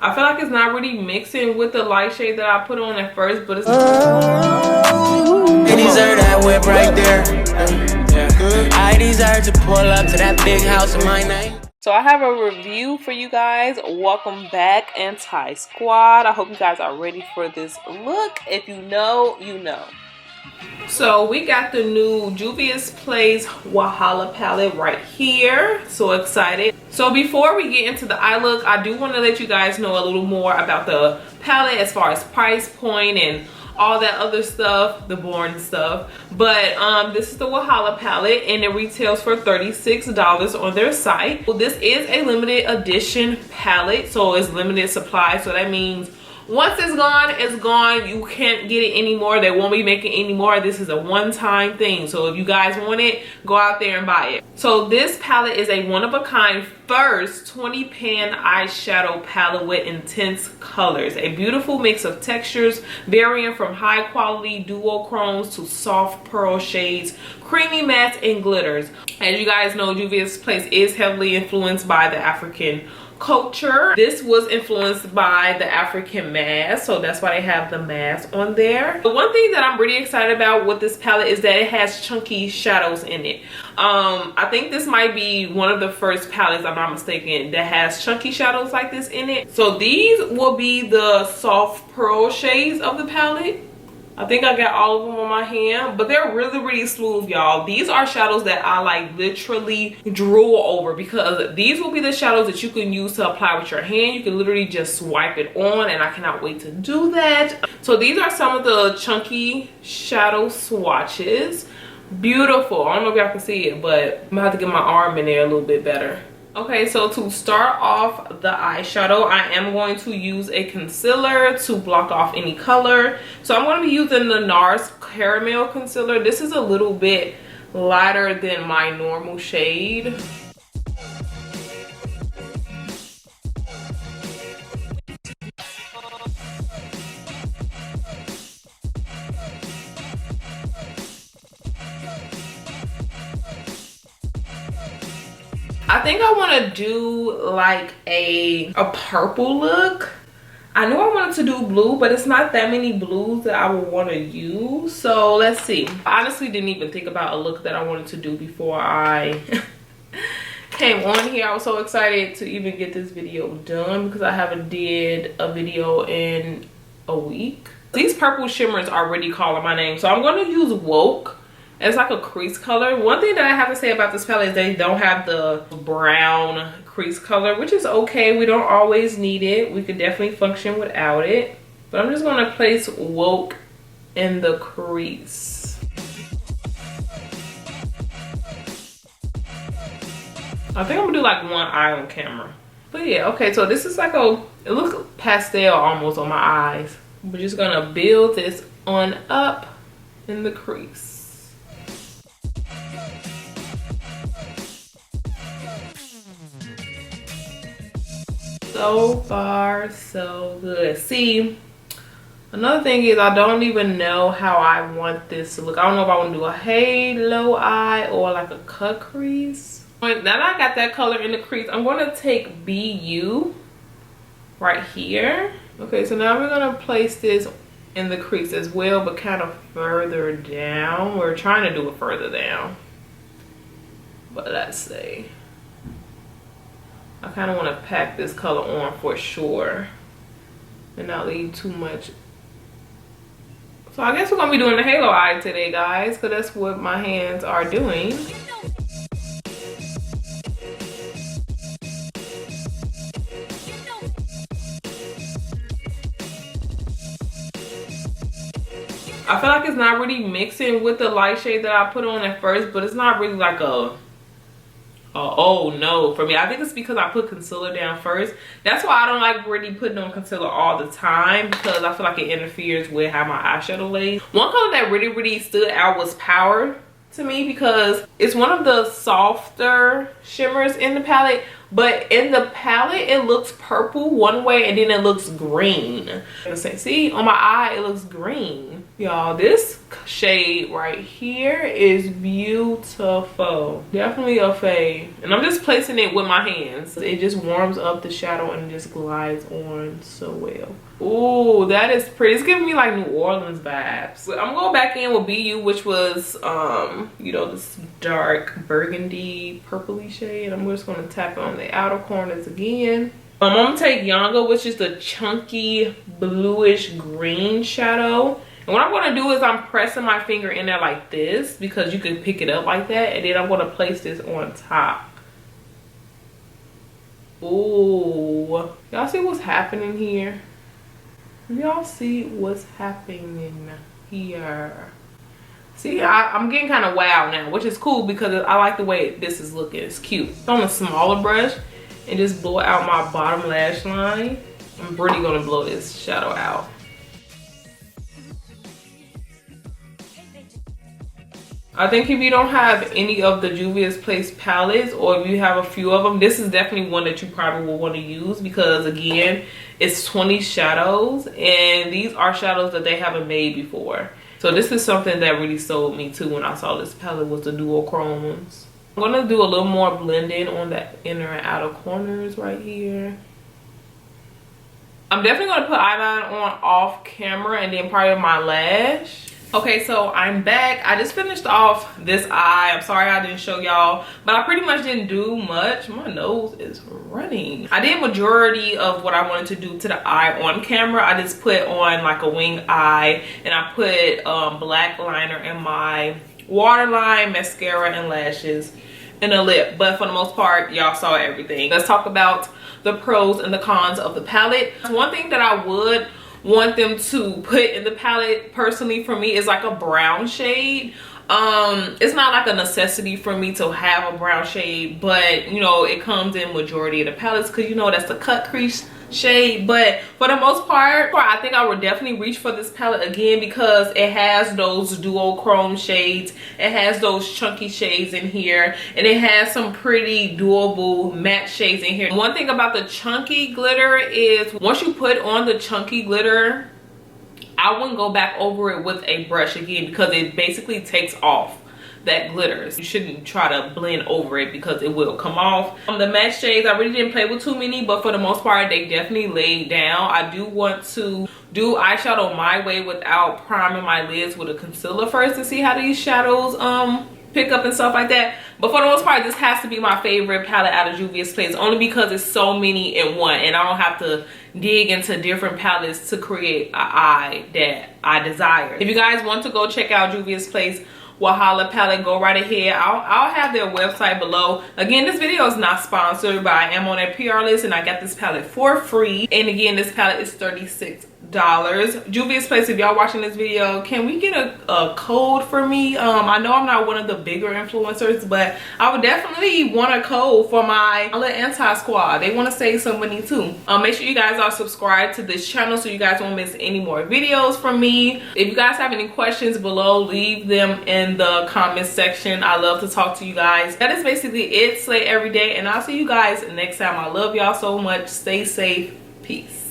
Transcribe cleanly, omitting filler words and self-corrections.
I feel like it's not really mixing with the light shade that I put on at first, but it's Ladies are that whip right there. I desire to pull up to that big house in my name. So I have a review for you guys. Welcome back, Anti Squad. I hope you guys are ready for this look. If you know, you know. So we got the new Juvia's Place WAHALA palette right here. So excited. So before we get into the eye look, I do want to let you guys know a little more about the palette as far as price point and all that other stuff, the boring stuff. But this is the WAHALA palette and it retails for $36 on their site. Well, this is a limited edition palette, so it's limited supply. So that means once it's gone, it's gone. You can't get it anymore. They won't be making any more. This is a one-time thing. So if you guys want it, go out there and buy it. So this palette is a one-of-a-kind first 20 pan eyeshadow palette with intense colors. A beautiful mix of textures varying from high-quality duochromes to soft pearl shades, creamy mattes, and glitters. As you guys know, Juvia's Place is heavily influenced by the African culture. This was influenced by the African mask, so that's why they have the mask on there. The one thing that I'm really excited about with this palette is that it has chunky shadows in it. I think this might be one of the first palettes, I'm not mistaken, that has chunky shadows like this in it. So these will be the soft pearl shades of the palette. I think I got all of them on my hand, but they're really smooth, y'all. These are shadows that I like literally drool over, because these will be the shadows that you can use to apply with your hand. You can literally just swipe it on, and I cannot wait to do that. So these are some of the chunky shadow swatches. Beautiful. I don't know if y'all can see it, but I'm gonna have to get my arm in there a little bit better. Okay, so to start off the eyeshadow, I am going to use a concealer to block off any color. So I'm going to be using the NARS Caramel Concealer. This is a little bit lighter than my normal shade. I think I want to do like a purple look. I know I wanted to do blue, but it's not that many blues that I would want to use. So let's see. I honestly didn't even think about a look that I wanted to do before I came on here. I was so excited to even get this video done because I haven't did a video in a week. These purple shimmers are already calling my name. So I'm going to use Woke. It's like a crease color. One thing that I have to say about this palette is they don't have the brown crease color, which is okay. We don't always need it. We could definitely function without it. But I'm just going to place Woke in the crease. I think I'm going to do like one eye on camera. But yeah, okay. So this is like it looks pastel almost on my eyes. We're just going to build this on up in the crease. So far, so good. See, another thing is I don't even know how I want this to look. I don't know if I want to do a halo eye or like a cut crease. Now that I got that color in the crease, I'm going to take BU right here. Okay, so now we're going to place this in the crease as well, but kind of further down. We're trying to do it further down. But let's see. I kind of want to pack this color on for sure and not leave too much. So I guess we're going to be doing the halo eye today, guys, because that's what my hands are doing. I feel like it's not really mixing with the light shade that I put on at first, but it's not really like a oh no for me. I think it's because I put concealer down first. That's why I don't like really putting on concealer all the time, because I feel like it interferes with how my eyeshadow lays. One color that really stood out was Power to me, because it's one of the softer shimmers in the palette, but in the palette it looks purple one way and then it looks green. See, on my eye it looks green. Y'all, this shade right here is beautiful. Definitely a fave. And I'm just placing it with my hands. It just warms up the shadow and just glides on so well. Ooh, that is pretty. It's giving me like New Orleans vibes. I'm going back in with BU, which was you know, this dark burgundy purpley shade. I'm just going to tap it on the outer corners again. I'm going to take Yanga, which is the chunky bluish green shadow. And what I'm going to do is I'm pressing my finger in there like this because you can pick it up like that. And then I'm going to place this on top. Ooh. Y'all see what's happening here? Y'all see what's happening here? See, I'm getting kind of wow now, which is cool because I like the way this is looking. It's cute. On a smaller brush and just blow out my bottom lash line. I'm really going to blow this shadow out. I think if you don't have any of the Juvia's Place palettes, or if you have a few of them, this is definitely one that you probably will want to use because, again, it's 20 shadows and these are shadows that they haven't made before. So this is something that really sold me too when I saw this palette, was the duochrome ones. I'm going to do a little more blending on the inner and outer corners right here. I'm definitely going to put eyeliner on off camera and then part of my lash. Okay, so I'm back. I just finished off this eye. I'm sorry I didn't show y'all, but I pretty much didn't do much. My nose is running. I did majority of what I wanted to do to the eye on camera. I just put on like a wing eye and I put black liner in my waterline, mascara, and lashes, and a lip. But for the most part, y'all saw everything. Let's talk about the pros and the cons of the palette. One thing that I would want them to put in the palette personally for me is like a brown shade. It's not like a necessity for me to have a brown shade, but you know, it comes in majority of the palettes because you know that's the cut crease shade. But for the most part, I think I would definitely reach for this palette again because it has those duochrome shades, it has those chunky shades in here, and it has some pretty doable matte shades in here. One thing about the chunky glitter is once you put on the chunky glitter, I wouldn't go back over it with a brush again because it basically takes off that glitters. You shouldn't try to blend over it because it will come off. The matte shades, I really didn't play with too many, but for the most part they definitely laid down. I do want to do eyeshadow my way without priming my lids with a concealer first to see how these shadows pick up and stuff like that. But for the most part, this has to be my favorite palette out of Juvia's Place, only because it's so many in one and I don't have to dig into different palettes to create an eye that I desire. If you guys want to go check out Juvia's Place WAHALA palette, go right ahead. I'll have their website below. Again, this video is not sponsored, but I am on their PR list and I got this palette for free. And again, this palette is $36. Juvia's Place, if y'all watching this video, can we get a code for me? I know I'm not one of the bigger influencers, but I would definitely want a code for my little anti-squad. They want to save some money too. Make sure you guys are subscribed to this channel so you guys won't miss any more videos from me. If you guys have any questions below, leave them in the comment section. I love to talk to you guys. That is basically it. Slay every day, and I'll see you guys next time. I love y'all so much. Stay safe. Peace.